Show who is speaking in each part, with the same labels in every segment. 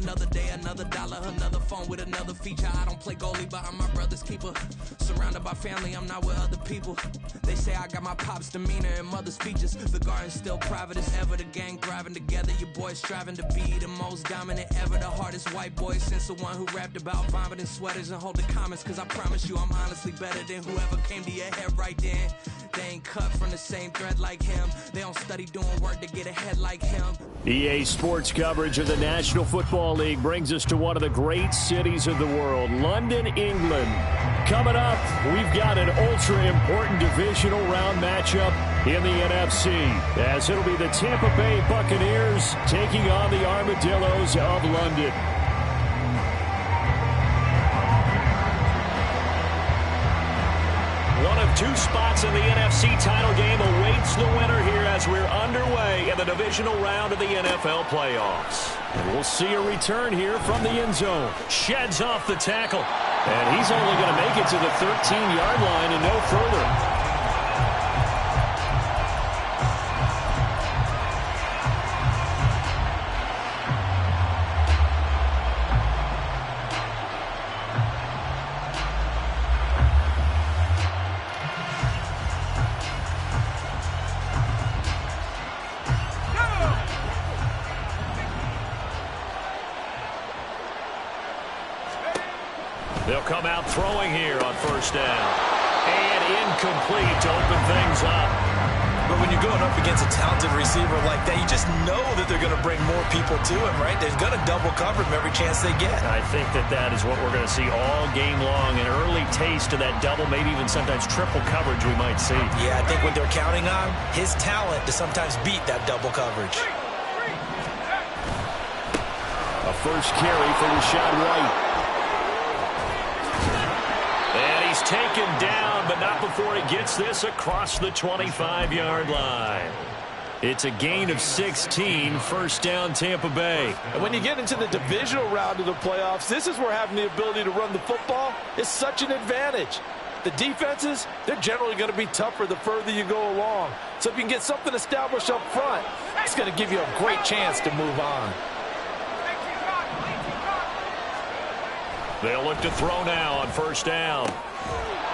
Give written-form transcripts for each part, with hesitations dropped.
Speaker 1: Another day, another dollar, another phone with another feature. I don't play goalie, but I'm my brother's keeper. Surrounded by family, I'm not with other people. They say I got my pop's demeanor and mother's features. The garden's still private as ever. The gang thriving together. Your boys striving to be the most dominant ever. The hardest white boy since the one who rapped about vomiting sweaters and hold the comments. Cause I promise you I'm honestly better than whoever came to your head right then. They ain't cut from the same thread like him. They don't study doing work to get ahead like him.
Speaker 2: EA Sports coverage of the National Football League brings us to one of the great cities of the world, London, England. Coming up, we've got an ultra-important divisional round matchup in the NFC, as it'll be the Tampa Bay Buccaneers taking on the Armadillos of London. One of two spots in the NFC title game awaits the winner here as we're underway in the divisional round of the NFL playoffs. And we'll see a return here from the end zone. Sheds off the tackle. And he's only going to make it to the 13-yard line and no further. They'll come out throwing here on first down. And incomplete to open things up.
Speaker 3: But when you're going up against a talented receiver like that, you just know that they're going to bring more people to him, right? They're going to double cover him every chance they get.
Speaker 2: I think that is what we're going to see all game long. An early taste of that double, maybe even sometimes triple coverage we might see.
Speaker 3: Yeah, I think what they're counting on, his talent to sometimes beat that double coverage.
Speaker 2: A first carry for Rashad White. And he's taken down, but not before he gets this across the 25-yard line. It's a gain of 16, first down Tampa Bay.
Speaker 4: And when you get into the divisional round of the playoffs, this is where having the ability to run the football is such an advantage. The defenses, they're generally going to be tougher the further you go along. So if you can get something established up front, it's going to give you a great chance to move on.
Speaker 2: They'll look to throw now on first down.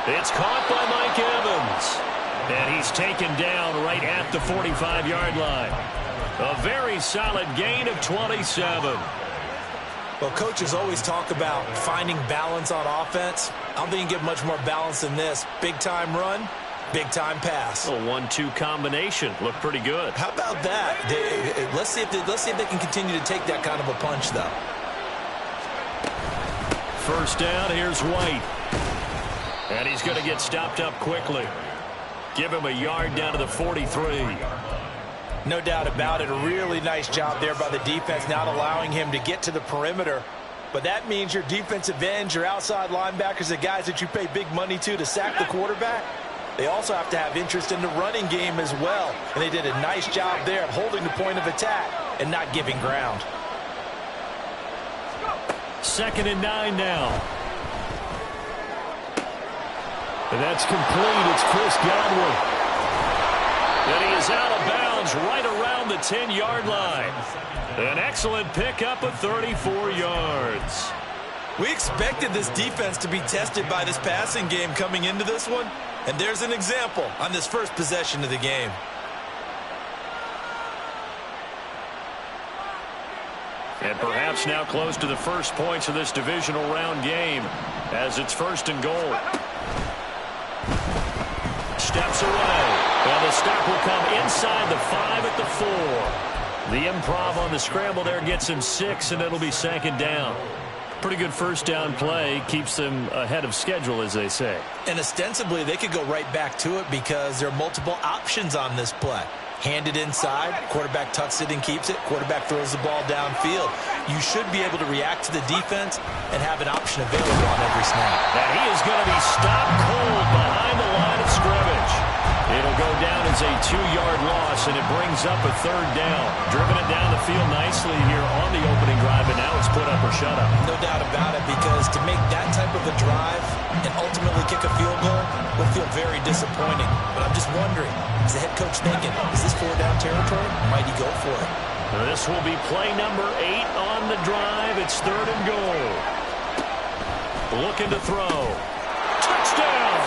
Speaker 2: It's caught by Mike Evans. And he's taken down right at the 45-yard line. A very solid gain of 27.
Speaker 3: Well, coaches always talk about finding balance on offense. I don't think you can get much more balance than this. Big-time run, big-time pass.
Speaker 2: A 1-2 combination. Looked pretty good.
Speaker 3: How about that? Let's see if they can continue to take that kind of a punch, though.
Speaker 2: First down, here's White. And he's going to get stopped up quickly. Give him a yard down to the 43.
Speaker 3: No doubt about it. A really nice job there by the defense, not allowing him to get to the perimeter. But that means your defensive ends, your outside linebackers, the guys that you pay big money to sack the quarterback, they also have to have interest in the running game as well. And they did a nice job there of holding the point of attack and not giving ground.
Speaker 2: 2nd and 9 now. And that's complete. It's Chris Godwin. And he is out of bounds right around the 10-yard line. An excellent pickup of 34 yards.
Speaker 3: We expected this defense to be tested by this passing game coming into this one. And there's an example on this first possession of the game.
Speaker 2: And perhaps now close to the first points of this divisional round game as it's 1st and goal. Steps away. And the stop will come inside the 5 at the 4. The improv on the scramble there gets him 6, and it'll be 2nd down. Pretty good first down play. Keeps them ahead of schedule, as they say.
Speaker 3: And ostensibly, they could go right back to it because there are multiple options on this play. Handed inside, quarterback tucks it and keeps it, quarterback throws the ball downfield. You should be able to react to the defense and have an option available on every snap.
Speaker 2: And he is going to be stopped cold behind the line of scrimmage. It'll go down as a 2-yard loss, and it brings up a 3rd down. Driven it down the field nicely here on the opening drive, and now it's put up or shut up.
Speaker 3: No doubt about it, because to make that type of a drive and ultimately kick a field goal will feel very disappointing. But I'm just wondering, is the head coach thinking, is this 4-down territory? Might he go for it?
Speaker 2: This will be play number 8 on the drive, and it's 3rd and goal. Looking to throw. Touchdown!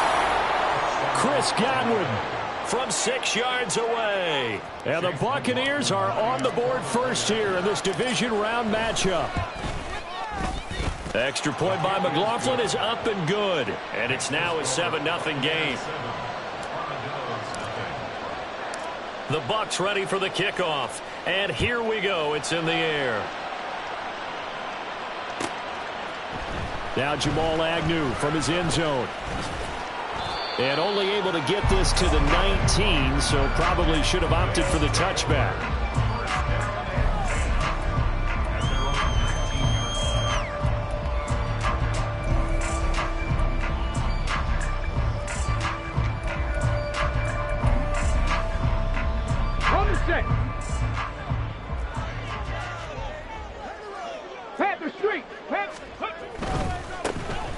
Speaker 2: Chris Godwin from 6 yards away. And the Buccaneers are on the board first here in this division round matchup. Extra point by McLaughlin is up and good. And it's now a 7-0 game. The Bucs ready for the kickoff. And here we go. It's in the air. Now Jamal Agnew from his end zone. And only able to get this to the 19, so probably should have opted for the touchback.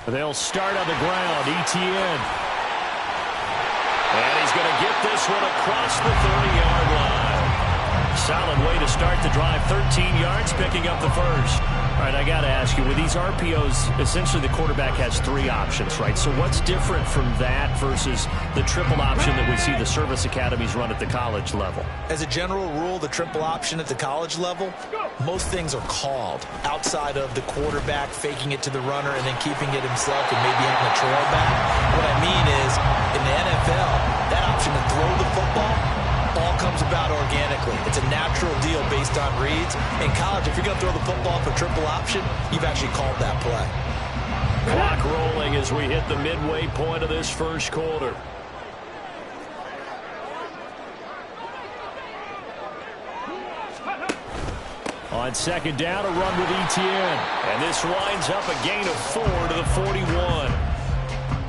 Speaker 2: They'll start on the ground. Etienne. And he's going to get this one across the 30-yard line. Solid way to start the drive. 13 yards, picking up the first. All right, I got to ask you, with these RPOs, essentially the quarterback has 3 options, right? So what's different from that versus the triple option that we see the service academies run at the college level?
Speaker 3: As a general rule, the triple option at the college level, most things are called outside of the quarterback faking it to the runner and then keeping it himself and maybe having a trail back. What I mean is, in the NFL, that option to throw the football all comes about organically. It's a natural deal based on reads. In college, if you're going to throw the football for triple option, you've actually called that play.
Speaker 2: Clock rolling as we hit the midway point of this first quarter. On 2nd down, a run with Etienne. And this winds up a gain of 4 to the 41.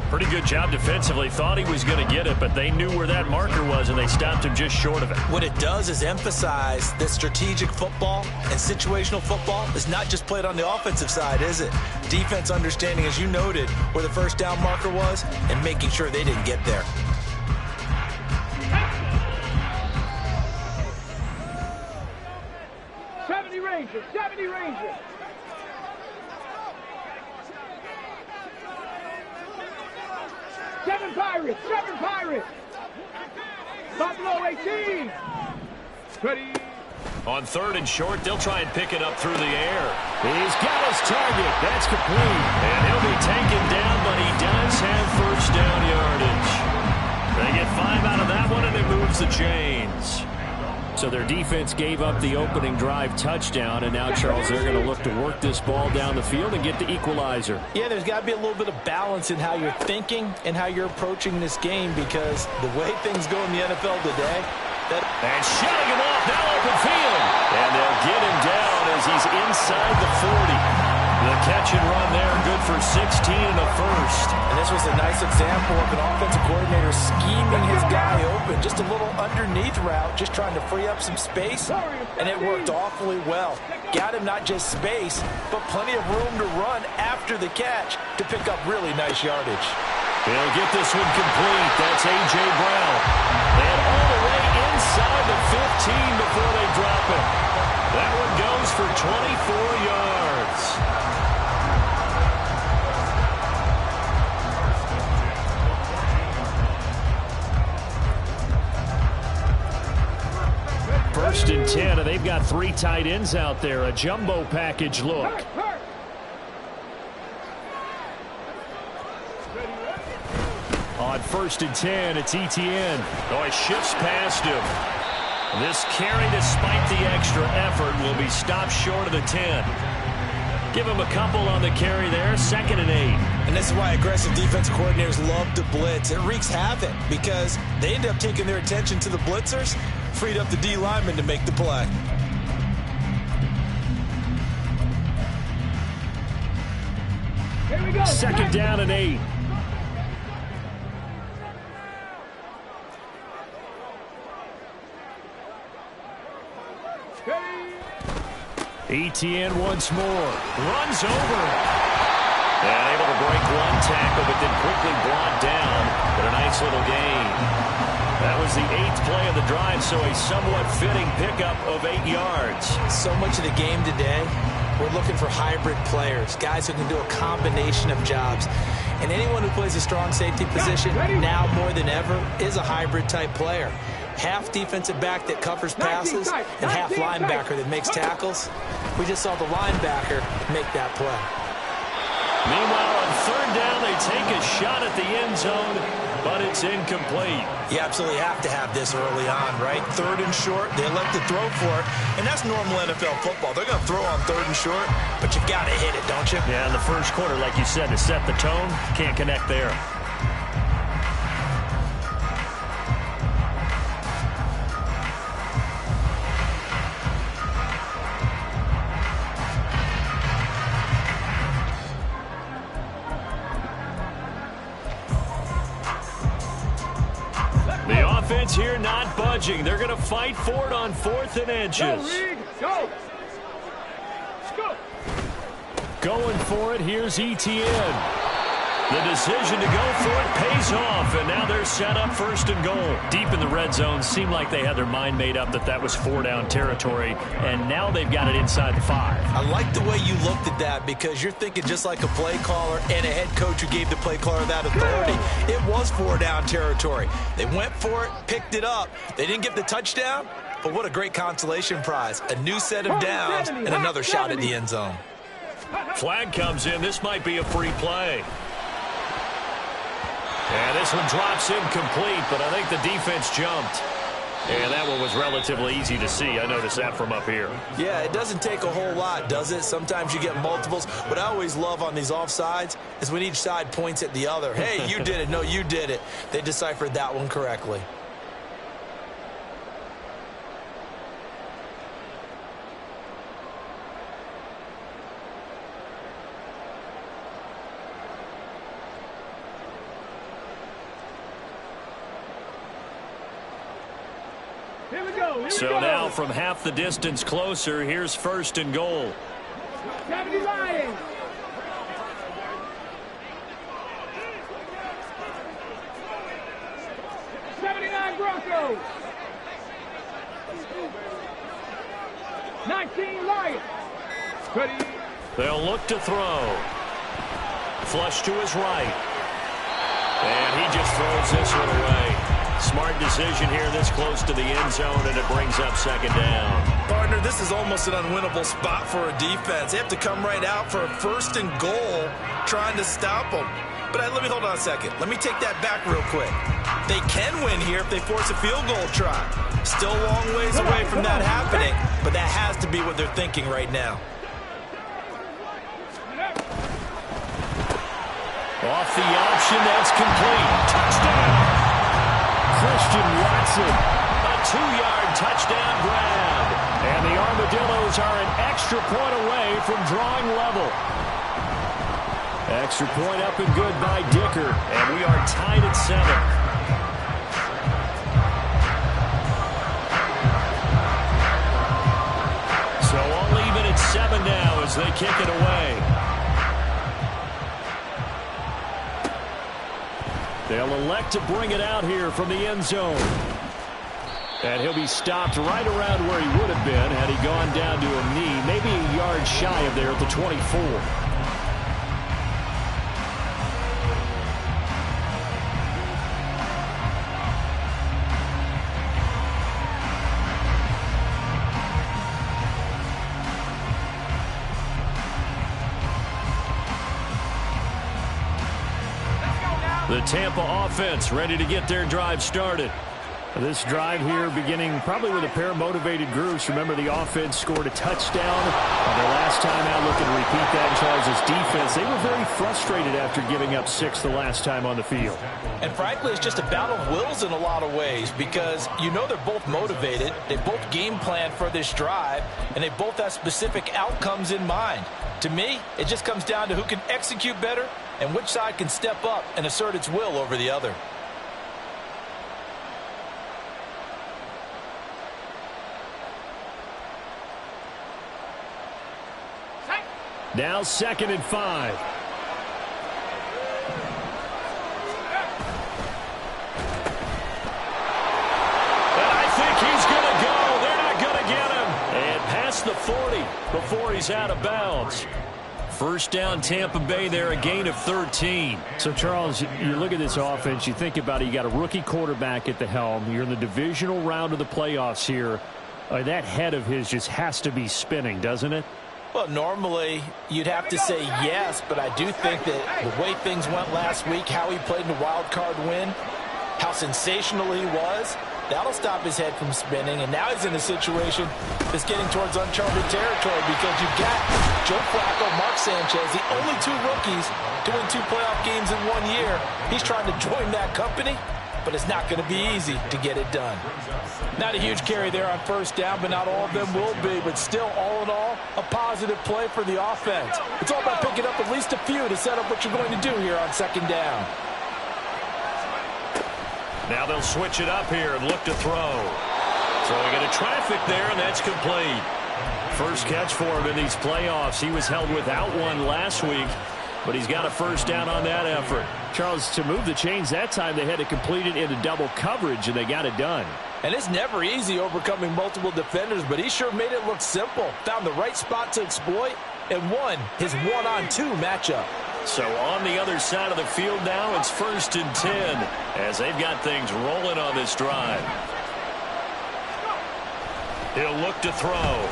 Speaker 2: Pretty good job defensively. Thought he was going to get it, but they knew where that marker was, and they stopped him just short of it.
Speaker 3: What it does is emphasize that strategic football and situational football is not just played on the offensive side, is it? Defense understanding, as you noted, where the first down marker was and making sure they didn't get there.
Speaker 5: Rangers, 70 Rangers. Seven Pirates. Buffalo 18. Ready.
Speaker 2: On 3rd and short, they'll try and pick it up through the air. He's got his target. That's complete. And he'll be taken down, but he does have first down yardage. They get 5 out of that one, and it moves the chains. So their defense gave up the opening drive touchdown, and now, Charles, they're going to look to work this ball down the field and get the equalizer.
Speaker 3: Yeah, there's got to be a little bit of balance in how you're thinking and how you're approaching this game, because the way things go in the NFL today.
Speaker 2: And shutting him off, now open field. And they'll get him down as he's inside the 40. The catch and run there, good for 16 and a first.
Speaker 3: And this was a nice example of an offensive coordinator scheming his guy open. Just a little underneath route, just trying to free up some space, and it worked awfully well. Got him not just space, but plenty of room to run after the catch to pick up really nice yardage.
Speaker 2: They'll get this one complete. That's A.J. Brown. And all the way inside the 15 before they drop it. That one goes for 24 yards. First and 10, and they've got 3 tight ends out there. A jumbo package look. On 1st and 10, it's Etienne. Oh, he shifts past him. This carry, despite the extra effort, will be stopped short of the 10. Give him a couple on the carry there. 2nd and 8.
Speaker 3: And this is why aggressive defense coordinators love to blitz. It wreaks havoc because they end up taking their attention to the blitzers, freed up the D lineman to make the play.
Speaker 5: Here we go.
Speaker 2: 2nd down and 8. Etienne once more. Runs over. And able to break one tackle, but then quickly brought down. But a nice little gain. That was the 8th play of the drive, so a somewhat fitting pickup of 8 yards.
Speaker 3: So much of the game today We're looking for hybrid players, guys who can do a combination of jobs. And anyone who plays a strong safety position, now more than ever, is a hybrid type player. Half defensive back that covers passes and half linebacker that makes tackles. We just saw the linebacker make that play.
Speaker 2: Meanwhile, on third down, they take a shot at the end zone, but it's incomplete.
Speaker 3: You absolutely have to have this early on, right? Third and short, they elect to throw for it, and that's normal NFL football. They're going to throw on third and short, but you've got to hit it, don't you?
Speaker 2: Yeah, in the first quarter, like you said, to set the tone, can't connect there. Here not budging. They're going to fight for it on 4th and inches.
Speaker 5: Go! Go!
Speaker 2: Going for it. Here's Etienne. The decision to go for it pays off, and now they're set up 1st and goal. Deep in the red zone, seemed like they had their mind made up that was 4-down territory, and now they've got it inside the 5.
Speaker 3: I like the way you looked at that because you're thinking just like a play caller and a head coach who gave the play caller that authority. It was 4-down territory. They went for it, picked it up. They didn't get the touchdown, but what a great consolation prize. A new set of downs and another shot at the end zone.
Speaker 2: Flag comes in. This might be a free play. And this one drops incomplete, but I think the defense jumped. And that one was relatively easy to see. I noticed that from up here.
Speaker 3: Yeah, it doesn't take a whole lot, does it? Sometimes you get multiples. What I always love on these offsides is when each side points at the other. Hey, you did it. No, you did it. They deciphered that one correctly.
Speaker 2: So now from half the distance closer, here's 1st and goal.
Speaker 5: 70 Lions. Broncos. 19 Lions. Ready.
Speaker 2: They'll look to throw. Flush to his right. And he just throws this one away. Smart decision here this close to the end zone, and it brings up 2nd down.
Speaker 3: Partner, this is almost an unwinnable spot for a defense. They have to come right out for a 1st and goal trying to stop them. But let me hold on a second. Let me take that back real quick. They can win here if they force a field goal try. Still a long ways away from that happening, but that has to be what they're thinking right now.
Speaker 2: Off the option, that's complete. Touchdown! Christian Watson, a 2-yard touchdown grab. And the Armadillos are an extra point away from drawing level. Extra point up and good by Dicker. And we are tied at 7. So all even at 7 now as they kick it away. They'll elect to bring it out here from the end zone. And he'll be stopped right around where he would have been had he gone down to a knee, maybe a yard shy of there at the 24. The Tampa offense ready to get their drive started. This drive here beginning probably with a pair of motivated groups. Remember, the offense scored a touchdown on their last time out. Looking to repeat that in Charles' defense. They were very frustrated after giving up 6 the last time on the field.
Speaker 3: And frankly, it's just a battle of wills in a lot of ways because you know they're both motivated. They both game plan for this drive, and they both have specific outcomes in mind. To me, it just comes down to who can execute better and which side can step up and assert its will over the other.
Speaker 2: Now 2nd and 5. And I think he's going to go. They're not going to get him. And past the 40. before he's out of bounds. First down, Tampa Bay there, a gain of 13. So, Charles, you look at this offense, you think about it, you got a rookie quarterback at the helm. You're in the divisional round of the playoffs here. That head of his just has to be spinning, doesn't it?
Speaker 3: Well, normally you'd have to say yes, but I do think that the way things went last week, how he played in the wild card win, how sensational he was, that'll stop his head from spinning. And now he's in a situation that's getting towards uncharted territory because you've got Joe Flacco, Mark Sanchez, the only two rookies to win 2 playoff games in 1 year. He's trying to join that company, but it's not going to be easy to get it done. Not a huge carry there on first down, but not all of them will be. But still, all in all, a positive play for the offense. It's all about picking up at least a few to set up what you're going to do here on second down.
Speaker 2: Now they'll switch it up here and look to throw. Throwing into traffic there, and that's complete. First catch for him in these playoffs. He was held without one last week, but he's got a first down on that effort. Charles, to move the chains that time, they had to complete it into double coverage, and they got it done.
Speaker 3: And it's never easy overcoming multiple defenders, but he sure made it look simple. Found the right spot to exploit and won his 1-on-2 matchup.
Speaker 2: So on the other side of the field now, it's 1st and 10 as they've got things rolling on this drive. He'll look to throw.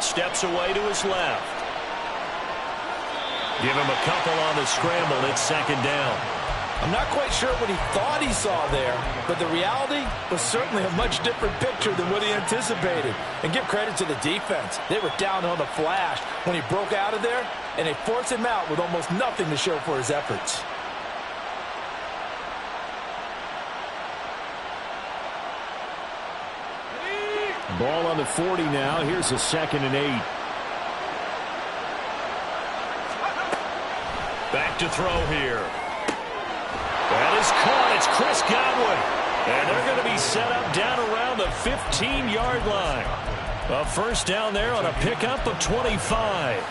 Speaker 2: Steps away to his left. Give him a couple on the scramble. It's second down.
Speaker 3: I'm not quite sure what he thought he saw there, but the reality was certainly a much different picture than what he anticipated. And give credit to the defense. They were down on the flash when he broke out of there, and they forced him out with almost nothing to show for his efforts.
Speaker 2: Ball on the 40 now. Here's a 2nd and 8. Back to throw here. That is caught. It's Chris Godwin. And they're going to be set up down around the 15-yard line. A first down there on a pickup of 25.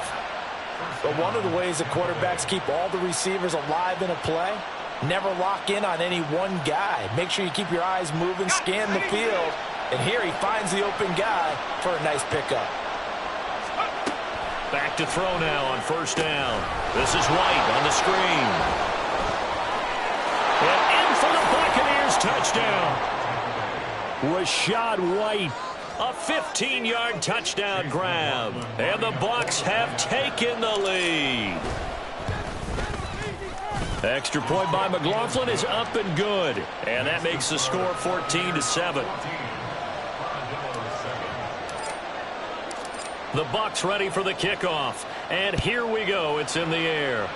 Speaker 3: But one of the ways that quarterbacks keep all the receivers alive in a play, never lock in on any one guy. Make sure you keep your eyes moving, scan the field. And here he finds the open guy for a nice pickup.
Speaker 2: Back to throw now on first down. This is White on the screen. And in for the Buccaneers touchdown. Rachaad White, a 15-yard touchdown grab. And the Bucs have taken the lead. Extra point by McLaughlin is up and good. And that makes the score 14-7. The Bucs ready for the kickoff. And here we go. It's in the air.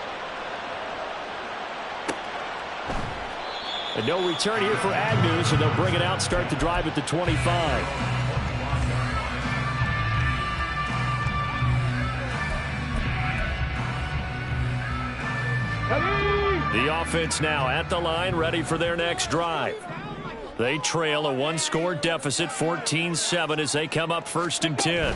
Speaker 2: And no return here for Agnew, so they'll bring it out, start the drive at the 25. The offense now at the line, ready for their next drive. They trail a one-score deficit, 14-7, as they come up 1st and 10.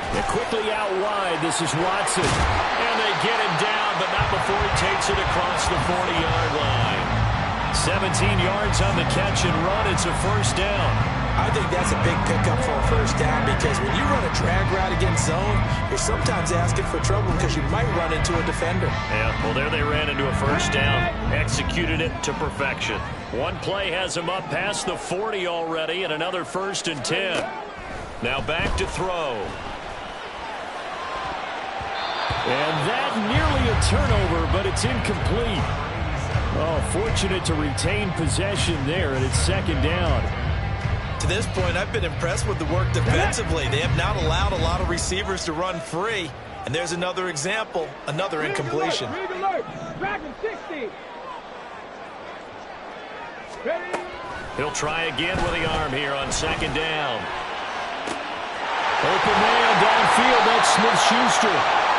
Speaker 2: And quickly out wide, this is Watson. And they get him down, but not before he takes it across the 40-yard line. 17 yards on the catch and run. It's a first down.
Speaker 3: I think that's a big pickup for a first down because when you run a drag route against zone, you're sometimes asking for trouble because you might run into a defender.
Speaker 2: Yeah, well, there they ran into a first down. Executed it to perfection. One play has them up past the 40 already, and another 1st and 10. Now back to throw. And that nearly a turnover, but it's incomplete. Oh, fortunate to retain possession there, and it's second down.
Speaker 3: To this point, I've been impressed with the work defensively. They have not allowed a lot of receivers to run free. And there's another example, another incompletion.
Speaker 2: He'll try again with the arm here on second down. Open man downfield, that's Smith-Schuster.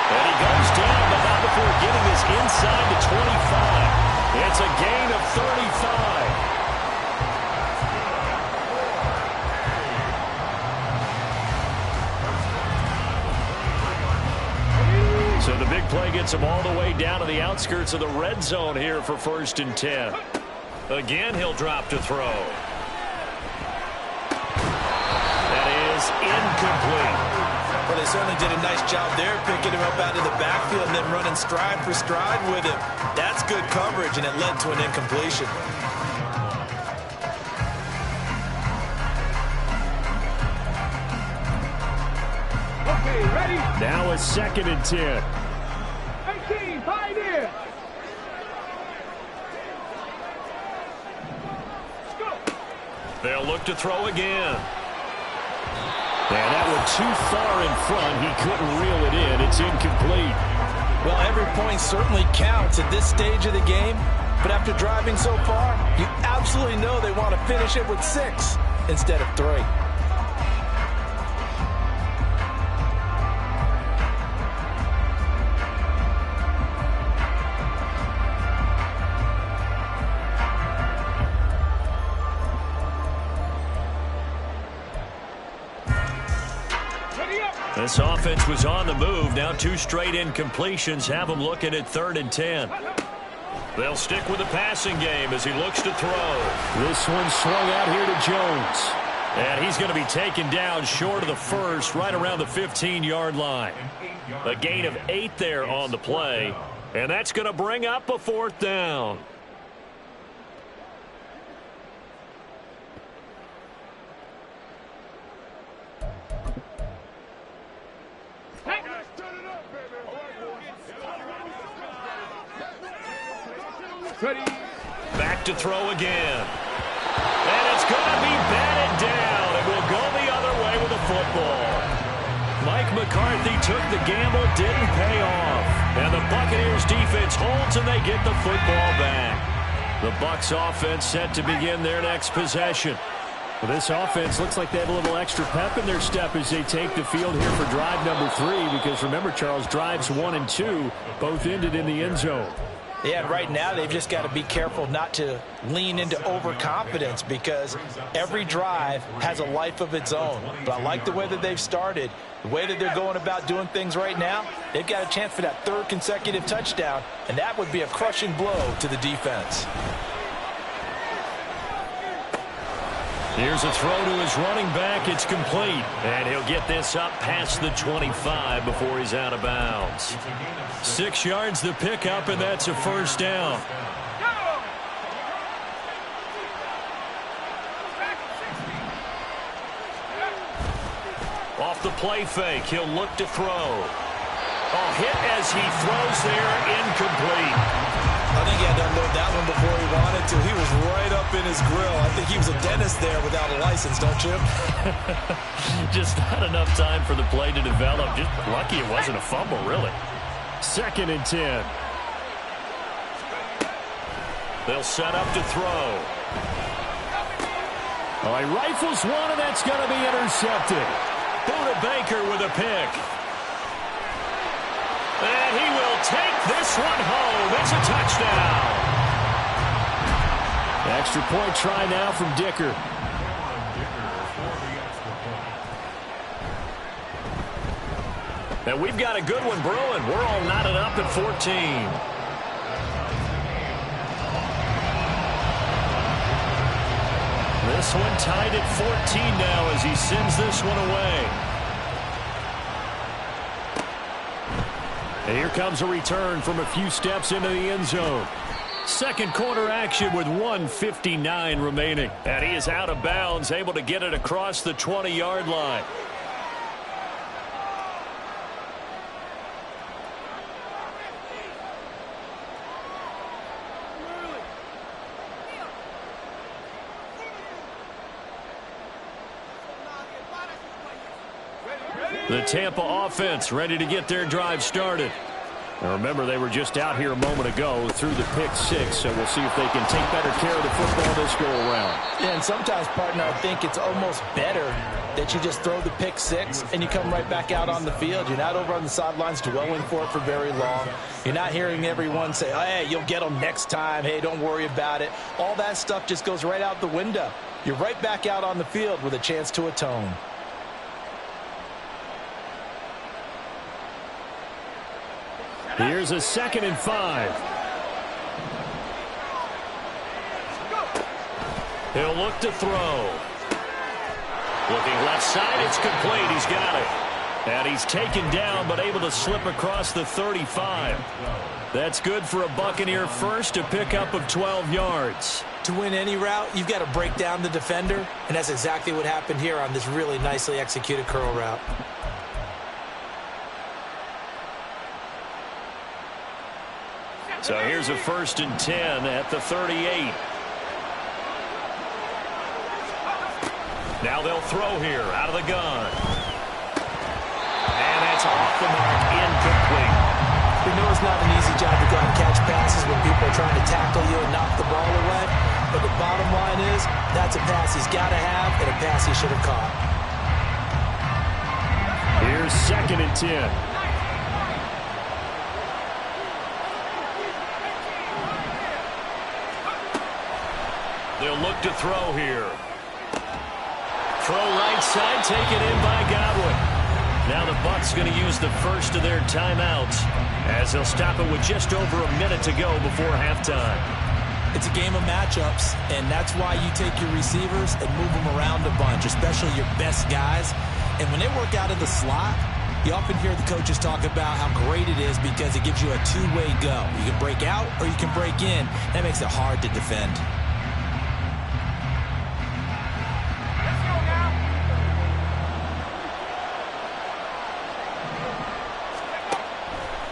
Speaker 2: And he goes down, but not before getting this inside the 25. It's a gain of 35. So the big play gets him all the way down to the outskirts of the red zone here for 1st and 10. Again, he'll drop to throw. That is is incomplete.
Speaker 3: Well, they certainly did a nice job there, picking him up out of the backfield and then running stride for stride with him. That's good coverage, and it led to an incompletion.
Speaker 5: Okay, ready?
Speaker 2: Now a 2nd and 10.
Speaker 5: 18, Pioneer.
Speaker 2: They'll look to throw again. And that one too far in front. He couldn't reel it in. It's incomplete.
Speaker 3: Well, every point certainly counts at this stage of the game. But after driving so far, you absolutely know they want to finish it with 6 instead of 3.
Speaker 2: This offense was on the move. Now 2 straight incompletions have them looking at 3rd and 10. They'll stick with the passing game as he looks to throw. This one swung out here to Jones. And he's going to be taken down short of the first, right around the 15-yard line. A gain of 8 there on the play. And that's going to bring up a 4th down.
Speaker 5: Ready?
Speaker 2: Back to throw again. And it's going to be batted down. It will go the other way with the football. Mike McCarthy took the gamble, didn't pay off. And the Buccaneers defense holds and they get the football back. The Bucs offense set to begin their next possession. Well, this offense looks like they have a little extra pep in their step as they take the field here for drive number 3. Because remember, Charles, drives 1 and 2 both ended in the end zone.
Speaker 3: Yeah, right now they've just got to be careful not to lean into overconfidence because every drive has a life of its own. But I like the way that they've started, the way that they're going about doing things right now. They've got a chance for that 3rd consecutive touchdown, and that would be a crushing blow to the defense.
Speaker 2: Here's a throw to his running back. It's complete. And he'll get this up past the 25 before he's out of bounds. 6 yards the pickup, and that's a 1st down. Off the play fake, he'll look to throw. Oh, hit as he throws there, incomplete.
Speaker 3: I think he had to unload that one before he wanted to. He was right up in his grill. I think he was a dentist there without a license, don't you?
Speaker 2: Just not enough time for the play to develop. Just lucky it wasn't a fumble, really. 2nd and 10. They'll set up to throw. Oh, he rifles one, and that's going to be intercepted. Buda Baker with a pick. And he will take this one home. It's a touchdown. Extra point try now from Dicker. And we've got a good one brewing. We're all knotted up at 14. This one tied at 14 now as he sends this one away. And here comes a return from a few steps into the end zone. 2nd quarter action with 1:59 remaining. And he is out of bounds, able to get it across the 20-yard line. The Tampa offense ready to get their drive started. Now remember, they were just out here a moment ago through the pick 6, so we'll see if they can take better care of the football this go-around.
Speaker 3: Yeah, and sometimes, partner, I think it's almost better that you just throw the pick 6 and you come right back out on the field. You're not over on the sidelines dwelling for it for very long. You're not hearing everyone say, oh, hey, you'll get them next time. Hey, don't worry about it. All that stuff just goes right out the window. You're right back out on the field with a chance to atone.
Speaker 2: Here's a 2nd and 5. He'll look to throw. Looking left side, it's complete. He's got it. And he's taken down, but able to slip across the 35. That's good for a Buccaneer first, a pickup of 12 yards.
Speaker 3: To win any route, you've got to break down the defender, and that's exactly what happened here on this really nicely executed curl route.
Speaker 2: So here's a 1st and 10 at the 38. Now they'll throw here out of the gun. And that's off the mark, incomplete.
Speaker 3: We know it's not an easy job to go out and catch passes when people are trying to tackle you and knock the ball away. But the bottom line is, that's a pass he's got to have and a pass he should have caught.
Speaker 2: Here's 2nd and 10. They'll look to throw here. Throw right side, taken in by Godwin. Now the Bucs going to use the first of their timeouts as they'll stop it with just over a minute to go before halftime.
Speaker 3: It's a game of matchups, and that's why you take your receivers and move them around a bunch, especially your best guys. And when they work out of the slot, you often hear the coaches talk about how great it is because it gives you a two-way go. You can break out or you can break in. That makes it hard to defend.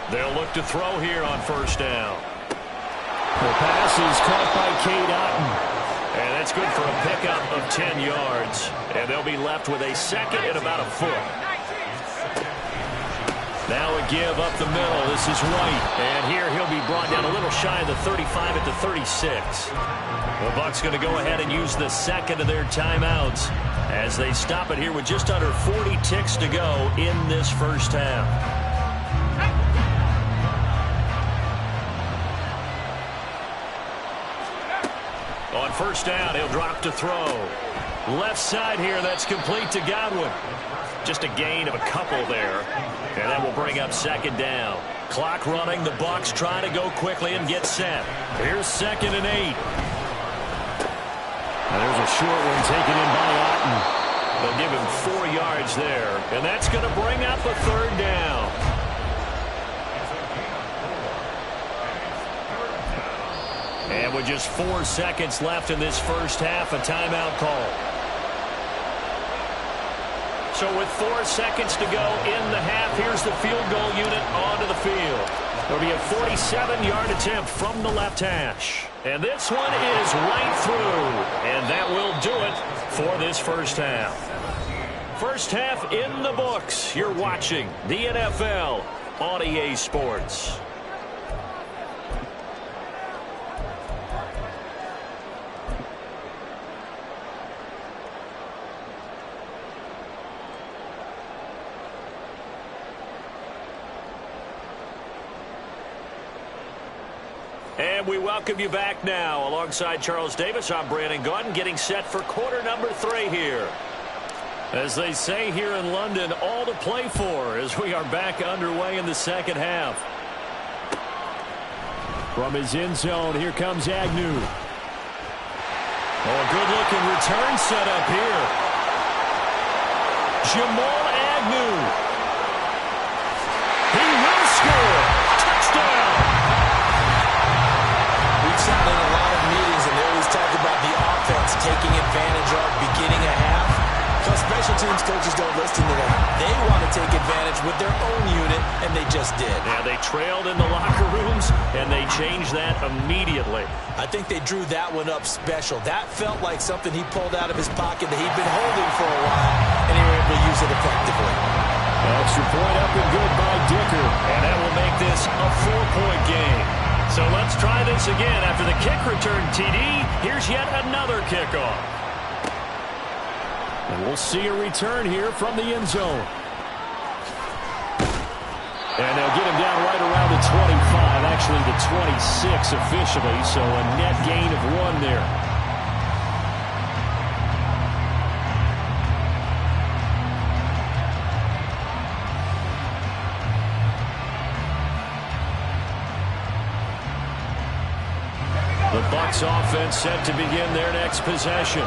Speaker 2: They'll look to throw here on 1st down. The pass is caught by Cade Otton. And that's good for a pickup of 10 yards. And they'll be left with a 2nd and about a foot. Now a give up the middle. This is White. And here he'll be brought down a little shy of the 35 at the 36. The Bucs going to go ahead and use the 2nd of their timeouts as they stop it here with just under 40 ticks to go in this first half. On 1st down, he'll drop to throw. Left side here, that's complete to Godwin. Just a gain of a couple there. And that will bring up 2nd down. Clock running, the Bucs try to go quickly and get set. Here's 2nd and 8. And there's a short one taken in by Otton. They'll give him 4 yards there. And that's going to bring up a 3rd down. And with just 4 seconds left in this first half, a timeout call. So with 4 seconds to go in the half, here's the field goal unit onto the field. There'll be a 47-yard attempt from the left hash. And this one is right through. And that will do it for this first half. First half in the books. You're watching the NFL on EA Sports. And we welcome you back now. Alongside Charles Davis, I'm Brandon Gaudin, getting set for quarter number 3 here. As they say here in London, all to play for as we are back underway in the second half. From his end zone, here comes Agnew. Oh, a good-looking return set up here. Jamal Agnew. He will score. Touchdown.
Speaker 3: Sat in a lot of meetings, and they always talk about the offense taking advantage of beginning a half. Plus, special teams coaches don't listen to that. They want to take advantage with their own unit, and they just did.
Speaker 2: Yeah, they trailed in the locker rooms, and they changed that immediately.
Speaker 3: I think they drew that one up special. That felt like something he pulled out of his pocket that he'd been holding for a while, and they were able to use it effectively.
Speaker 2: Extra point up and good by Dicker, and that will make this a 4-point game. So let's try this again. After the kick return TD, here's yet another kickoff. And we'll see a return here from the end zone. And they'll get him down right around the 25, actually the 26 officially, so a net gain of 1 there. The Bucs offense set to begin their next possession.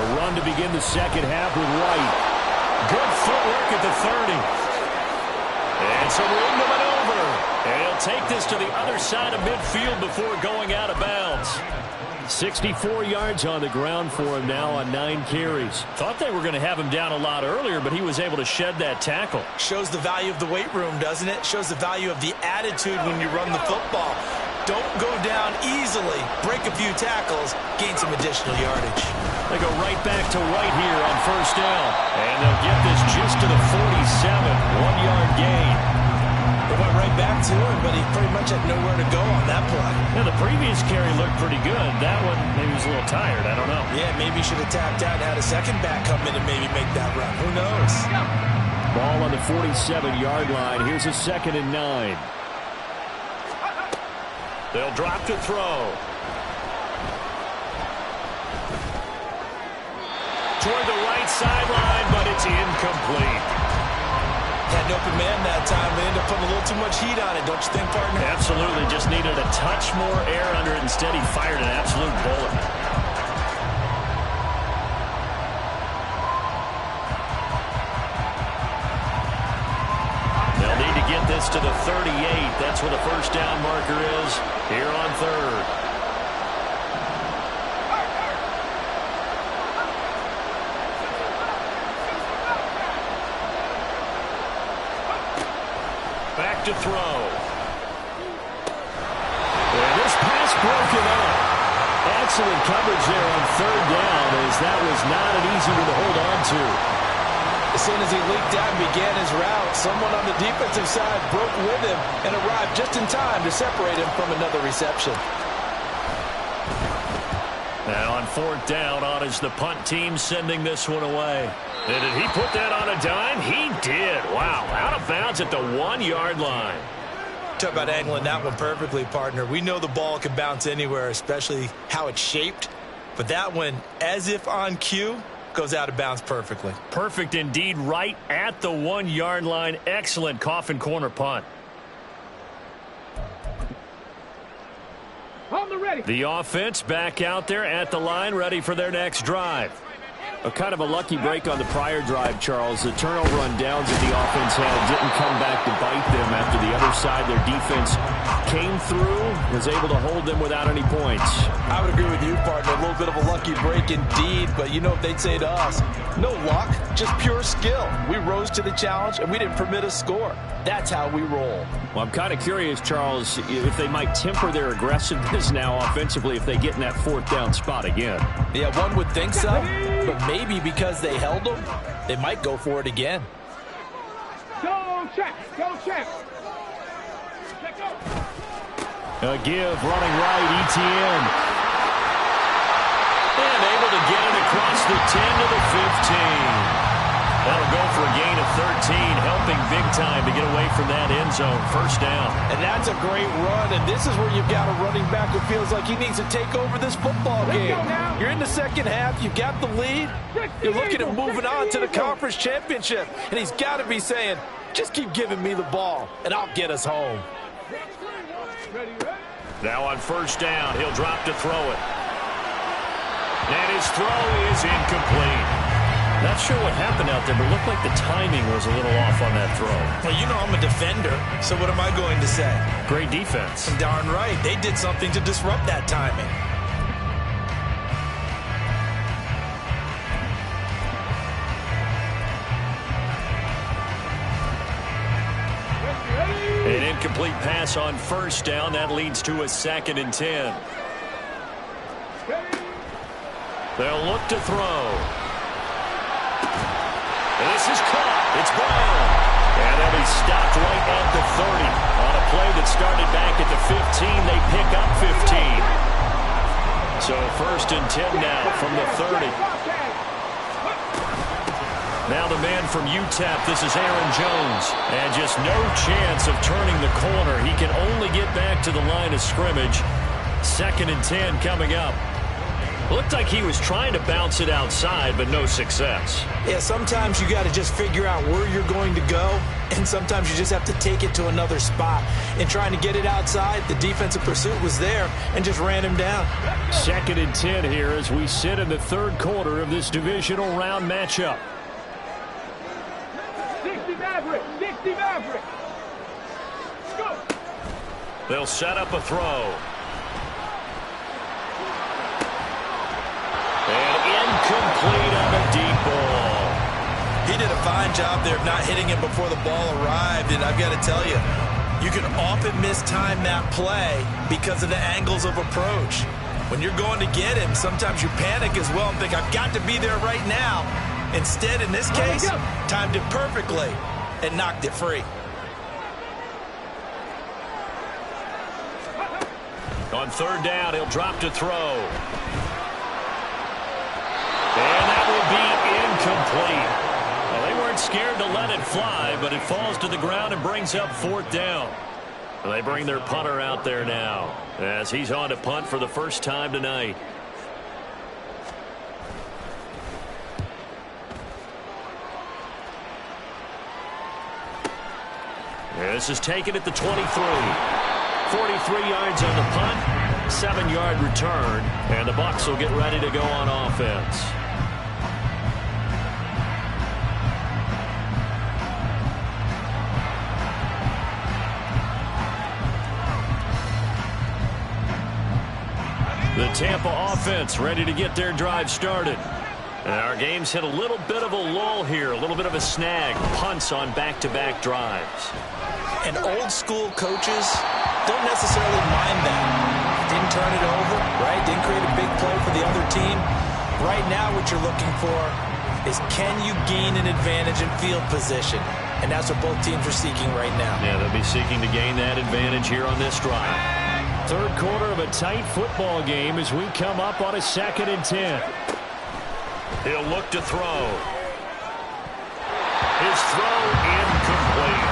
Speaker 2: A run to begin the second half with White. Good footwork at the 30. And so we're into maneuver. And he'll take this to the other side of midfield before going out of bounds. 64 yards on the ground for him now on 9 carries. Thought they were going to have him down a lot earlier, but he was able to shed that tackle.
Speaker 3: Shows the value of the weight room, doesn't it? Shows the value of the attitude when you run the football. Don't go down easily. Break a few tackles. Gain some additional yardage.
Speaker 2: They go right back to White here on first down. And they'll get this just to the 47. 1-yard gain.
Speaker 3: They went right back to him, but he pretty much had nowhere to go on that play.
Speaker 2: Yeah, the previous carry looked pretty good. That one, maybe he was a little tired. I don't know.
Speaker 3: Yeah, maybe he should have tapped out and had a second back come in and maybe make that run. Who knows?
Speaker 2: Ball on the 47-yard line. Here's a 2nd and 9. They'll drop to throw. Toward the right sideline, but it's incomplete.
Speaker 3: Had an open man that time. They ended up putting a little too much heat on it, don't you think, partner?
Speaker 2: Absolutely. Just needed a touch more air under it. Instead, he fired an absolute bullet. They'll need to get this to the 38. That's where the first down marker is here on 3rd. To throw. And this pass broken up. Excellent coverage there on 3rd down, as that was not an easy one to hold on to.
Speaker 3: As soon as he leaked out and began his route, someone on the defensive side broke with him and arrived just in time to separate him from another reception.
Speaker 2: Now on 4th down, on is the punt team sending this one away. And did he put that on a dime? He did. Wow, out of bounds at the 1-yard line.
Speaker 3: Talk about angling that one perfectly, partner. We know the ball can bounce anywhere, especially how it's shaped. But that one, as if on cue, goes out of bounds perfectly.
Speaker 2: Perfect indeed, right at the 1-yard line. Excellent coffin corner punt. The offense back out there at the line, ready for their next drive. A kind of a lucky break on the prior drive, Charles. The turnover on downs that the offense had didn't come back to bite them after the other side. Their defense came through, was able to hold them without any points.
Speaker 3: I would agree with you, partner. A little bit of a lucky break indeed, but you know what they'd say to us? No luck, just pure skill. We rose to the challenge, and we didn't permit a score. That's how we roll.
Speaker 2: Well, I'm kind of curious, Charles, if they might temper their aggressiveness now offensively if they get in that 4th down spot again.
Speaker 3: Yeah, one would think so, but maybe because they held them, they might go for it again.
Speaker 5: Go check.
Speaker 2: A give, running right, ETN. And able to get it across the 10 to the 15. That'll go for a gain of 13, helping big time to get away from that end zone. First down.
Speaker 3: And that's a great run, and this is where you've got a running back who feels like he needs to take over this football game. You're in the second half. You've got the lead. You're looking at moving on to the conference championship, and he's got to be saying, just keep giving me the ball, and I'll get us home.
Speaker 2: Now on first down, he'll drop to throw it. And his throw is incomplete. Not sure what happened out there, but it looked like the timing was a little off on that throw.
Speaker 3: Well, you know I'm a defender, so what am I going to say?
Speaker 2: Great defense.
Speaker 3: Darn right. They did something to disrupt that timing.
Speaker 2: An incomplete pass on first down. That leads to a 2nd and 10. They'll look to throw. And this is caught. It's Brown. And they'll be stopped right at the 30. On a play that started back at the 15, they pick up 15. So 1st and 10 now from the 30. Now the man from UTEP, this is Aaron Jones. And just no chance of turning the corner. He can only get back to the line of scrimmage. 2nd and 10 coming up. Looked like he was trying to bounce it outside, but no success.
Speaker 3: Yeah, sometimes you got to just figure out where you're going to go, and sometimes you just have to take it to another spot. In trying to get it outside, the defensive pursuit was there and just ran him down.
Speaker 2: 2nd and 10 here as we sit in the 3rd quarter of this divisional round matchup.
Speaker 5: 60 Maverick, 60 Maverick. Go.
Speaker 2: They'll set up a throw. And incomplete on a deep ball.
Speaker 3: He did a fine job there of not hitting him before the ball arrived, and I've got to tell you, you can often mistime that play because of the angles of approach. When you're going to get him, sometimes you panic as well and think, I've got to be there right now. Instead, in this case, timed it perfectly and knocked it free.
Speaker 2: On 3rd down, he'll drop to throw. And that will be incomplete. Well, they weren't scared to let it fly, but it falls to the ground and brings up 4th down. Well, they bring their punter out there now as he's on to punt for the first time tonight. This is taken at the 23. 43 yards on the punt, 7-yard return, and the Bucs will get ready to go on offense. The Tampa offense ready to get their drive started. And our game's hit a little bit of a lull here, a little bit of a snag. Punts on back-to-back drives.
Speaker 3: And old-school coaches don't necessarily mind that. Didn't turn it over, right? Didn't create a big play for the other team. Right now what you're looking for is can you gain an advantage in field position? And that's what both teams are seeking right now.
Speaker 2: Yeah, they'll be seeking to gain that advantage here on this drive. 3rd quarter of a tight football game as we come up on a 2nd and 10. He'll look to throw. His throw incomplete.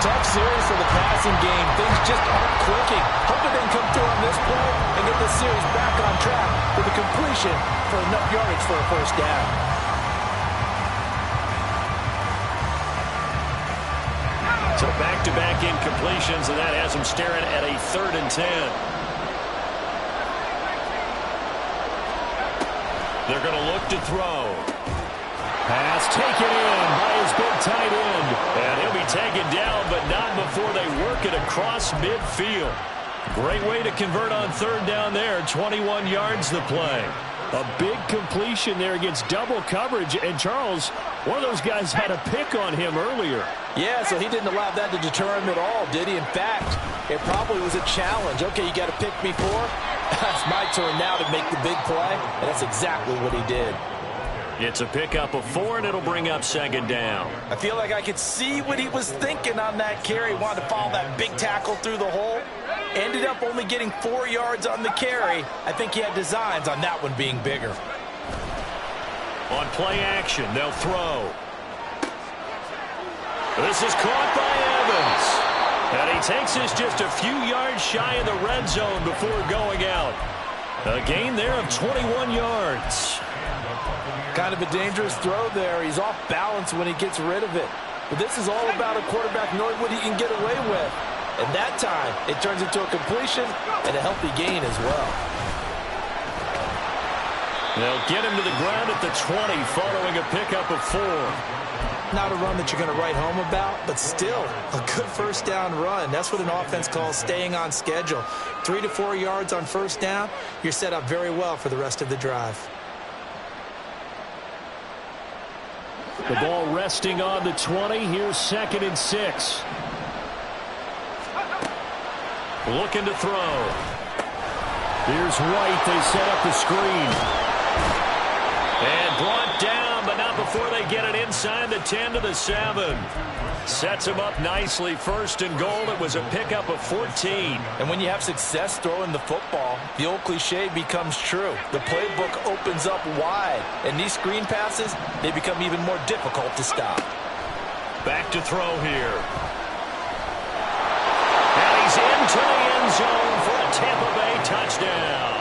Speaker 3: Tough series for the passing game. Things just aren't clicking. Hoping they can come through on this play and get the series back on track with a completion for enough yardage for a 1st down.
Speaker 2: So back-to-back incompletions, and that has them staring at a 3rd and 10. They're going to look to throw. Pass taken in by his big tight end. And he'll be taken down, but not before they work it across midfield. Great way to convert on 3rd down there. 21 yards the play. A big completion there against double coverage. And Charles, one of those guys had a pick on him earlier.
Speaker 3: Yeah, so he didn't allow that to deter him at all, did he? In fact, it probably was a challenge. Okay, you got a pick before. That's my turn now to make the big play. And that's exactly what he did.
Speaker 2: It's a pickup of 4, and it'll bring up 2nd down.
Speaker 3: I feel like I could see what he was thinking on that carry. Wanted to follow that big tackle through the hole. Ended up only getting 4 yards on the carry. I think he had designs on that one being bigger.
Speaker 2: On play action, they'll throw. This is caught by Evans. And he takes us just a few yards shy of the red zone before going out. A gain there of 21 yards.
Speaker 3: Kind of a dangerous throw there. He's off balance when he gets rid of it. But this is all about a quarterback knowing what he can get away with. And that time, it turns into a completion and a healthy gain as well.
Speaker 2: They'll get him to the ground at the 20 following a pickup of 4.
Speaker 3: Not a run that you're going to write home about, but still a good 1st down run. That's what an offense calls staying on schedule. 3 to 4 yards on 1st down, you're set up very well for the rest of the drive.
Speaker 2: The ball resting on the 20. Here's 2nd and 6. Looking to throw. Here's White. They set up the screen. And brought down, but not before they get it inside the 10 to the 7. Sets him up nicely. 1st and goal. It was a pickup of 14.
Speaker 3: And when you have success throwing the football, the old cliche becomes true. The playbook opens up wide. And these screen passes, they become even more difficult to stop.
Speaker 2: Back to throw here. And he's into the end zone for a Tampa Bay touchdown.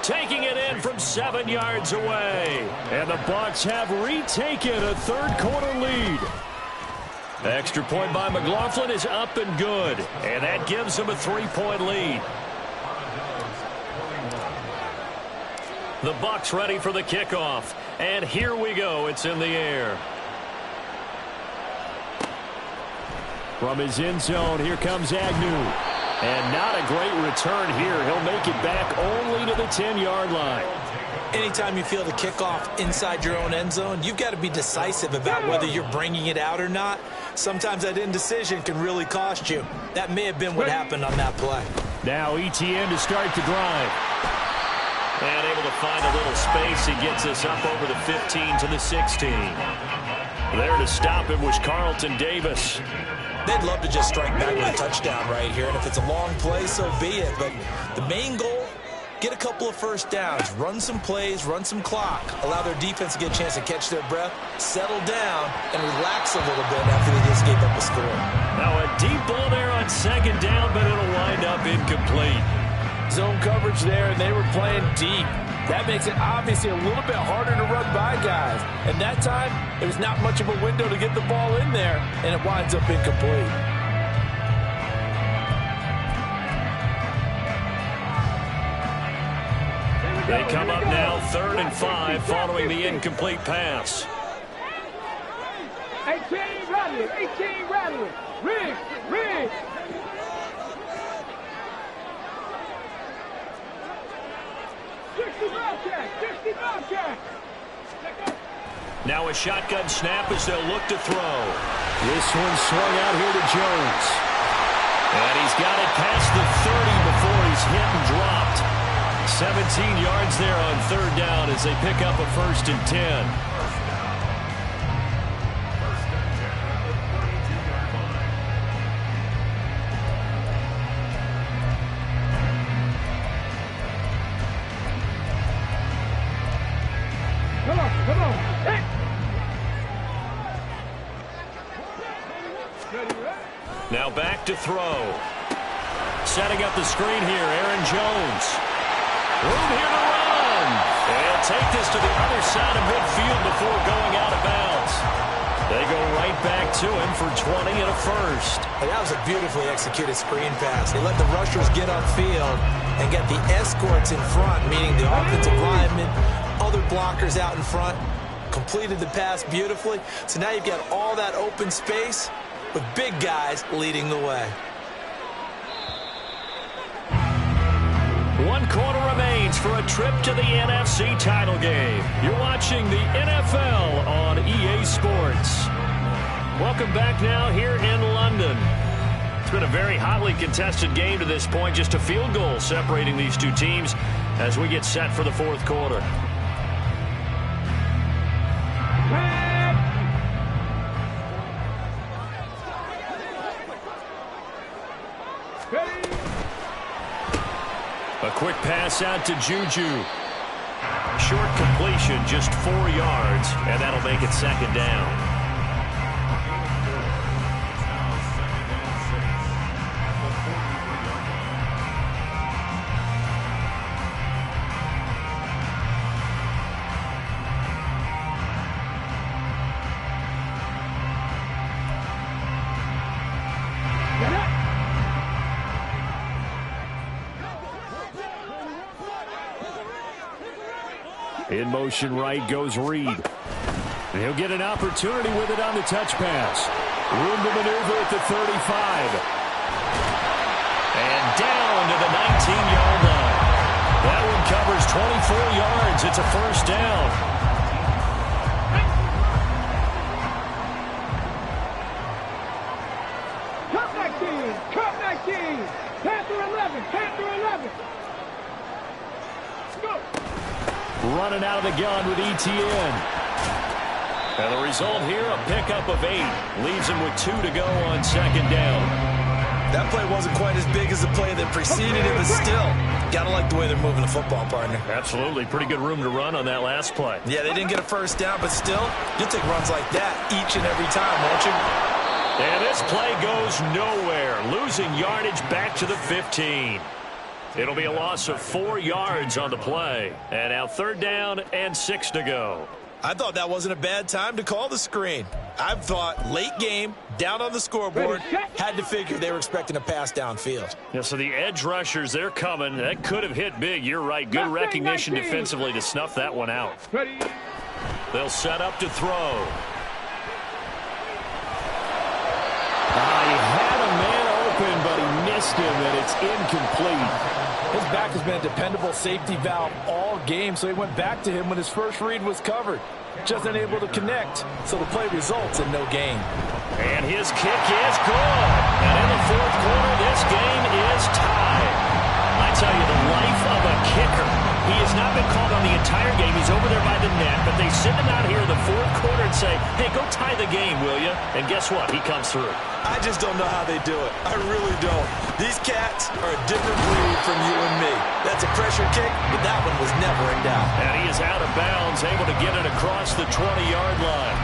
Speaker 2: taking it in from 7 yards away. And the Bucs have retaken a third-quarter lead. Extra point by McLaughlin is up and good, and that gives them a 3-point lead. The Bucs ready for the kickoff, and here we go. It's in the air. From his end zone, here comes Agnew. And not a great return here. He'll make it back only to the 10-yard line.
Speaker 3: Anytime you feel the kickoff inside your own end zone, you've got to be decisive about whether you're bringing it out or not. Sometimes that indecision can really cost you. That may have been what happened on that play.
Speaker 2: Now ETN to start the drive. And able to find a little space. He gets us up over the 15 to the 16. There to stop him was Carlton Davis.
Speaker 3: They'd love to just strike back with a touchdown right here, and if it's a long play, so be it. But the main goal, get a couple of first downs, run some plays, run some clock, allow their defense to get a chance to catch their breath, settle down, and relax a little bit after they just gave up a score.
Speaker 2: Now a deep ball there on second down, but it'll wind up incomplete.
Speaker 4: Zone coverage there, and they were playing deep. That makes it obviously a little bit harder to run by guys. And that time, it was not much of a window to get the ball in there, and it winds up incomplete.
Speaker 2: They come up now 3rd and 5 following the incomplete pass.
Speaker 5: 18 rattling, 18 rattling. Rig, rig.
Speaker 2: Now a shotgun snap as they'll look to throw. This one swung out here to Jones. And he's got it past the 30 before he's hit and dropped. 17 yards there on 3rd down as they pick up a 1st and 10.
Speaker 5: Come on. Hey.
Speaker 2: Now back to throw. Setting up the screen here, Aaron Jones. Room here to run. And he'll take this to the other side of midfield before going out of bounds. They go right back to him for 20 and a 1st.
Speaker 3: And that was a beautifully executed screen pass. They let the rushers get upfield and get the escorts in front, meaning the offensive linemen, other blockers out in front, completed the pass beautifully. So now you've got all that open space with big guys leading the way.
Speaker 2: 1 quarter remains for a trip to the NFC title game. You're watching the NFL on EA Sports. Welcome back now here in London. It's been a very hotly contested game to this point. Just a field goal separating these two teams as we get set for the 4th quarter. A quick pass out to Juju. Short completion, just 4 yards, and that'll make it 2nd down. In motion right goes Reed. And he'll get an opportunity with it on the touch pass. Room to maneuver at the 35. And down to the 19-yard line. That one covers 24 yards. It's a 1st down.
Speaker 5: Cut 19. Panther 11. Panther 11. Let's go.
Speaker 2: Running out of the gun with ETN. And the result here, a pickup of 8. Leaves him with 2 to go on 2nd down.
Speaker 3: That play wasn't quite as big as the play that preceded it, but still, gotta like the way they're moving the football, partner.
Speaker 2: Absolutely. Pretty good room to run on that last play.
Speaker 3: Yeah, they didn't get a 1st down, but still, you'll take runs like that each and every time, won't you?
Speaker 2: And this play goes nowhere. Losing yardage back to the 15. It'll be a loss of 4 yards on the play. And now 3rd down and 6 to go.
Speaker 3: I thought that wasn't a bad time to call the screen. I thought late game, down on the scoreboard, had to figure they were expecting a pass downfield.
Speaker 2: Yeah, so the edge rushers, they're coming. That could have hit big. You're right. Good recognition defensively to snuff that one out. They'll set up to throw. He had a man open, but he missed him, and it's incomplete.
Speaker 4: His back has been a dependable safety valve all game, so he went back to him when his first read was covered. Just unable to connect, so the play results in no gain.
Speaker 2: And his kick is good. And in the 4th quarter, this game is tied. I tell you, the life of a kicker. He has not been called on the entire game. He's over there by the net, but they send him out here in the 4th quarter and say, hey, go tie the game, will you? And guess what? He comes through.
Speaker 3: I just don't know how they do it. I really don't. These cats are a different breed from you and me. That's a pressure kick, but that one was never in doubt.
Speaker 2: And he is out of bounds, able to get it across the 20-yard line.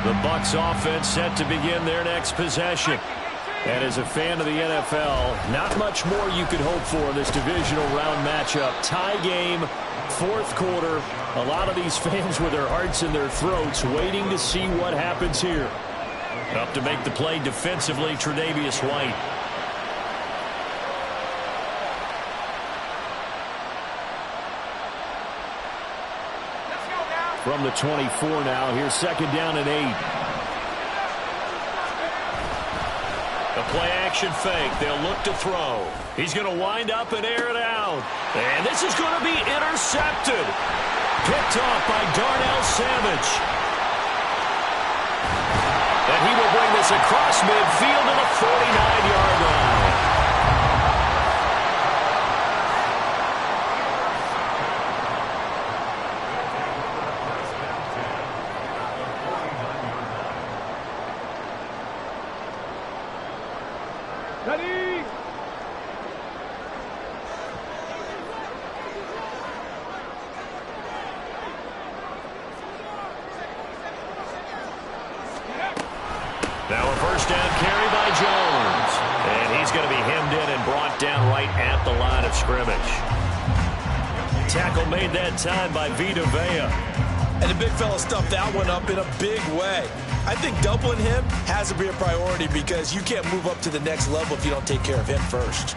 Speaker 2: The Bucs offense set to begin their next possession. And as a fan of the NFL, not much more you could hope for in this divisional round matchup. Tie game, 4th quarter. A lot of these fans with their hearts in their throats waiting to see what happens here. Up to make the play defensively, Tre'Davious White. From the 24 now, here's 2nd down and 8. A play-action fake. They'll look to throw. He's going to wind up and air it out. And this is going to be intercepted. Picked off by Darnell Savage. And he will bring this across midfield to the 49-yard line.
Speaker 5: Ready?
Speaker 2: Now a 1st down carry by Jones. And he's going to be hemmed in and brought down right at the line of scrimmage. Tackle made that time by Vita Vea.
Speaker 3: And the big fella stuffed that one up in a big way. I think doubling him has to be a priority because you can't move up to the next level if you don't take care of him first.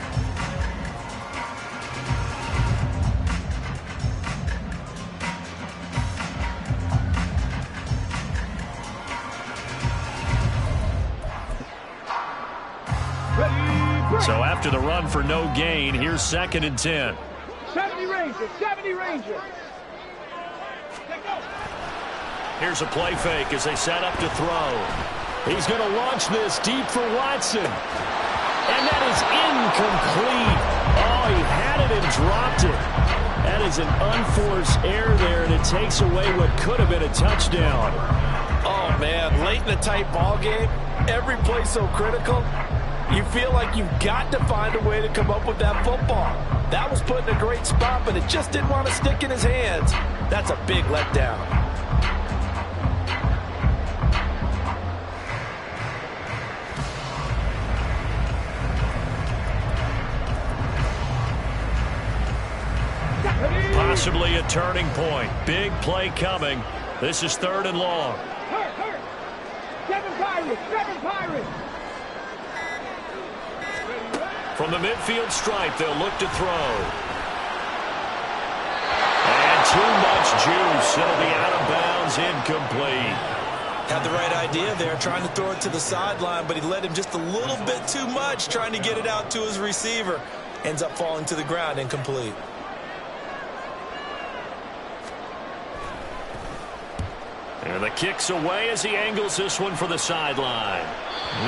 Speaker 2: So after the run for no gain, here's 2nd and 10.
Speaker 5: 70 Rangers, 70 Rangers.
Speaker 2: Here's a play fake as they set up to throw. He's going to launch this deep for Watson. And that is incomplete. Oh, he had it and dropped it. That is an unforced error there, and it takes away what could have been a touchdown.
Speaker 4: Oh, man, late in a tight ball game, every play so critical, you feel like you've got to find a way to come up with that football. That was put in a great spot, but it just didn't want to stick in his hands. That's a big letdown.
Speaker 2: Possibly a turning point. Big play coming. This is 3rd and long.
Speaker 5: Hurt. 7 Pirates.
Speaker 2: From the midfield stripe, they'll look to throw. And too much juice. It'll be out of bounds, incomplete.
Speaker 3: Had the right idea there, trying to throw it to the sideline, but he let him just a little bit too much, trying to get it out to his receiver. Ends up falling to the ground, incomplete.
Speaker 2: And the kick's away as he angles this one for the sideline.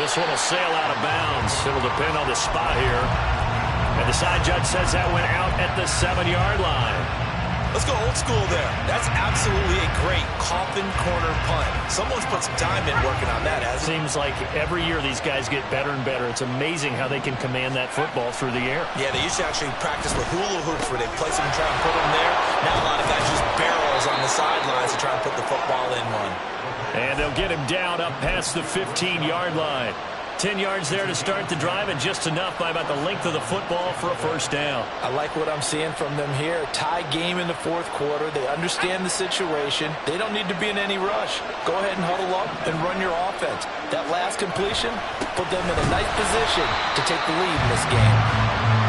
Speaker 2: This one will sail out of bounds. It'll depend on the spot here. And the side judge says that went out at the 7-yard line.
Speaker 3: Let's go old school there. That's absolutely a great coffin corner punt. Someone's put some time in working on that, hasn't it?
Speaker 2: Seems like every year these guys get better and better. It's amazing how they can command that football through the air.
Speaker 3: Yeah, they used to actually practice with hula hoops where they place them and try and put them there. Now a lot of guys use barrels on the sidelines to try and put the football in one.
Speaker 2: And they'll get him down up past the 15-yard line. 10 yards there to start the drive, and just enough by about the length of the football for a first down.
Speaker 4: I like what I'm seeing from them here. Tie game in the fourth quarter. They understand the situation. They don't need to be in any rush. Go ahead and huddle up and run your offense. That last completion put them in a nice position to take the lead in this game.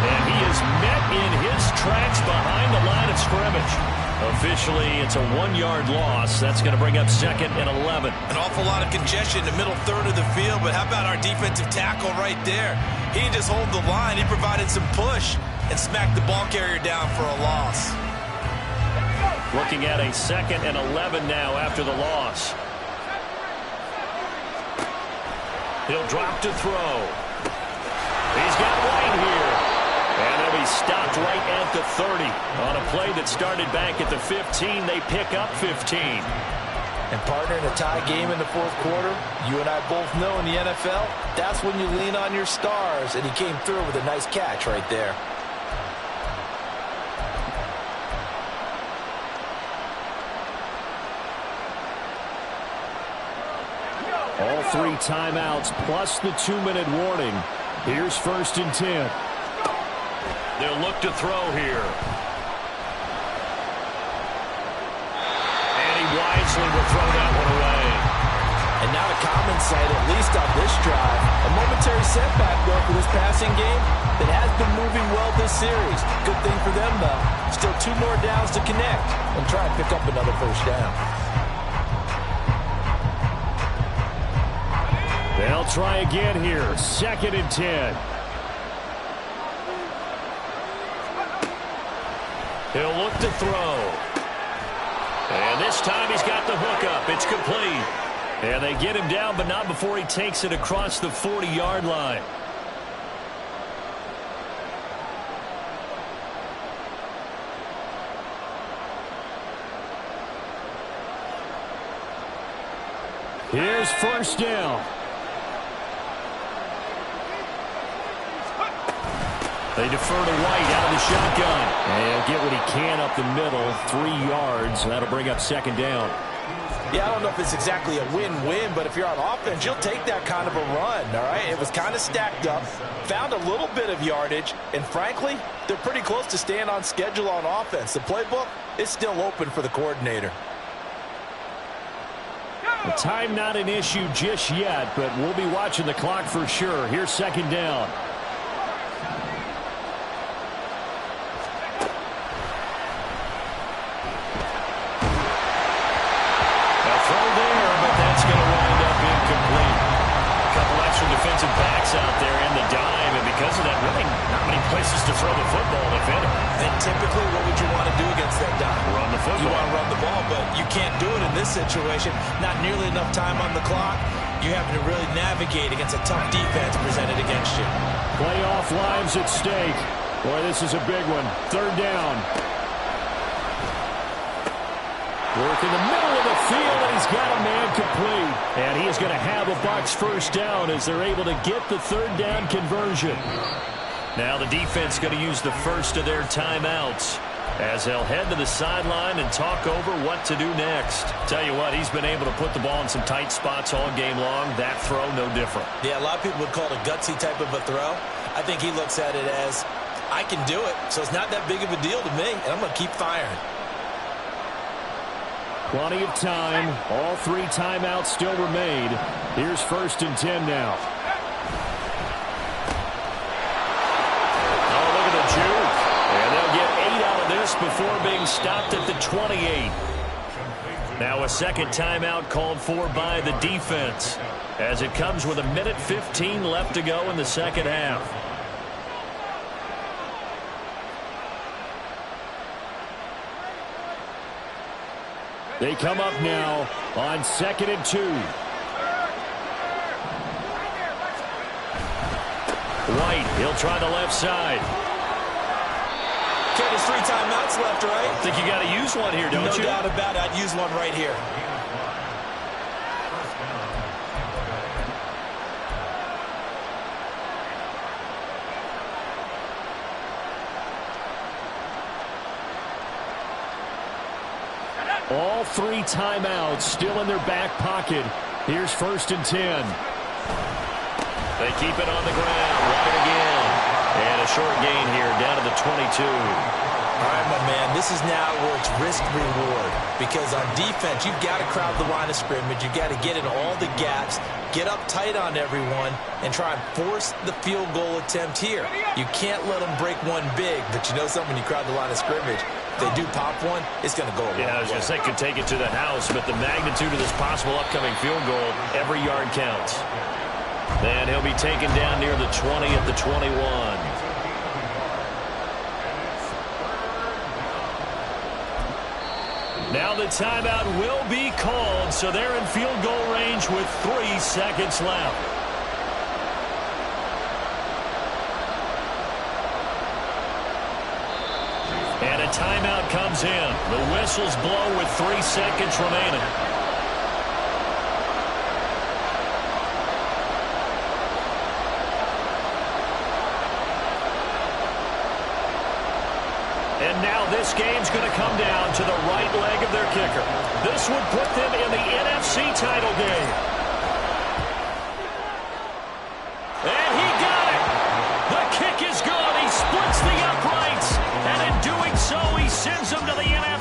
Speaker 2: And he is met in his tracks behind the line of scrimmage. Officially, it's a 1-yard loss. That's going to bring up 2nd and 11.
Speaker 3: An awful lot of congestion in the middle third of the field, but how about our defensive tackle right there? He didn't just hold the line. He provided some push and smacked the ball carrier down for a loss.
Speaker 2: Looking at a 2nd and 11 now after the loss. He'll drop to throw. He's got White here. And they'll be stopped right at the 30. On a play that started back at the 15, they pick up 15.
Speaker 4: And partner, in a tie game in the fourth quarter, you and I both know in the NFL, that's when you lean on your stars. And he came through with a nice catch right there.
Speaker 2: All 3 timeouts plus the 2-minute warning. Here's 1st and 10. They'll look to throw here. And he wisely will throw that one away.
Speaker 4: And not a common sight, at least on this drive. A momentary setback, though, for this passing game that has been moving well this series. Good thing for them, though. Still 2 more downs to connect and try and pick up another first down.
Speaker 2: They'll try again here. 2nd and 10. He'll look to throw. And this time he's got the hook up. It's complete. And they get him down, but not before he takes it across the 40-yard line. Here's 1st down. They defer to White out of the shotgun. And he'll get what he can up the middle, 3 yards. And that'll bring up 2nd down.
Speaker 4: Yeah, I don't know if it's exactly a win-win, but if you're on offense, you'll take that kind of a run, all right? It was kind of stacked up, found a little bit of yardage, and frankly, they're pretty close to staying on schedule on offense. The playbook is still open for the coordinator.
Speaker 2: The time not an issue just yet, but we'll be watching the clock for sure. Here's 2nd down. Defensive backs out there in the dime, and because of that, really not many places to throw the football, if any.
Speaker 3: And typically, what would you want to do against that dime?
Speaker 2: Run the football.
Speaker 3: You want to run the ball, but you can't do it in this situation. Not nearly enough time on the clock. You're having to really navigate against a tough defense presented against you.
Speaker 2: Playoff lives at stake. Boy, this is a big one. 3rd down. Work in the middle of the field, and he's got a man complete. And he is going to have a Bucs first down as they're able to get the 3rd down conversion. Now the defense going to use the first of their timeouts as they'll head to the sideline and talk over what to do next. Tell you what, he's been able to put the ball in some tight spots all game long. That throw, no different.
Speaker 3: Yeah, a lot of people would call it a gutsy type of a throw. I think he looks at it as, I can do it, so it's not that big of a deal to me, and I'm going to keep firing.
Speaker 2: Plenty of time. All 3 timeouts still remain. Here's 1st and 10 now. Oh, look at the juke. And they'll get 8 out of this before being stopped at the 28. Now a 2nd timeout called for by the defense as it comes with 1:15 left to go in the 2nd half. They come up now on 2nd and 2. White, he'll try the left side.
Speaker 3: Can't 3 timeouts left, right?
Speaker 2: I think you got to use one here, don't you?
Speaker 3: No doubt about it. I'd use one right here.
Speaker 2: All 3 timeouts still in their back pocket. Here's 1st and 10. They keep it on the ground. Right again. And a short gain here down to the 22.
Speaker 3: All right, my man, this is now where it's risk-reward. Because on defense, you've got to crowd the line of scrimmage. You've got to get in all the gaps, get up tight on everyone, and try and force the field goal attempt here. You can't let them break one big, but you know something, when you crowd the line of scrimmage, if they do pop one, it's going to go a long way.
Speaker 2: Yeah, I was going to say could take it to the house, but the magnitude of this possible upcoming field goal, every yard counts. And he'll be taken down near the 20 at the 21. Now the timeout will be called, so they're in field goal range with 3 seconds left. And a timeout comes in. The whistles blow with 3 seconds remaining. And now this game's going to come down to the right leg of their kicker. This would put them in the NFC title game. And he got it. The kick is good. He splits the uprights. And in doing so, he sends them to the NFC.